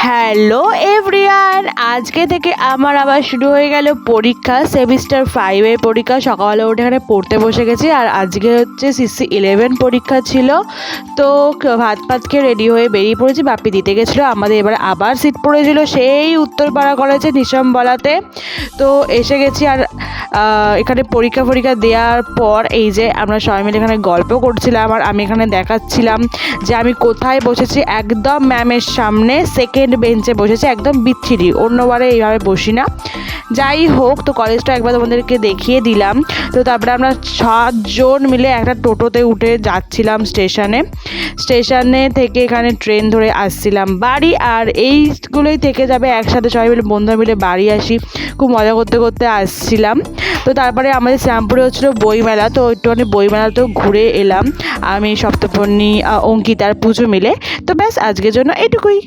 Hello everyone, আজকে থেকে আমার আবার শুরু হয়ে গেল পরীক্ষা। সেমিস্টার 5-এর পরীক্ষা। সকালে উঠে এখানে পড়তে বসে গেছি। আর আজকে হচ্ছে সিসি 11 পরীক্ষা ছিল। তো ভাত খেয়ে রেডি হয়ে বেরিয়ে পড়েছি। বাপি দিতে গেছিলো, আমাদের এবার আবার সিট পড়েছিল সেই উত্তরপাড়া কলেজে নিশামবালাতে। তো এসে গেছি। আর এখানে পরীক্ষা দেওয়ার পর এই যে আমরা সবাই মিলে এখানে গল্প করছিলাম। আর আমি এখানে দেখাচ্ছিলাম যে আমি কোথায় বসেছি। একদম ম্যামের সামনে সেকেন্ড বেঞ্চে বসেছি, একদম বিচ্ছিরি। অন্যবারে এইভাবে বসি না। যাই হোক, তো কলেজটা একবার তোমাদেরকে দেখিয়ে দিলাম। তো তারপরে আমরা 7 জন মিলে একটা টোটোতে উঠে যাচ্ছিলাম স্টেশনে থেকে এখানে ট্রেন ধরে আসছিলাম বাড়ি। আর এইগুলোই থেকে যাবে একসাথে সবাই মিলে বন্ধুরা মিলে বাড়ি আসি। খুব মজা করতে করতে আসছিলাম। তো তারপরে আমাদের শ্যামপুরে হচ্ছিলো বইমেলা। তো একটুখানি বইমেলাতেও ঘুরে এলাম আমি, সপ্তপর্ণী, অঙ্কিতার পুজো মিলে। তো ব্যাস আজকের জন্য এটুকুই।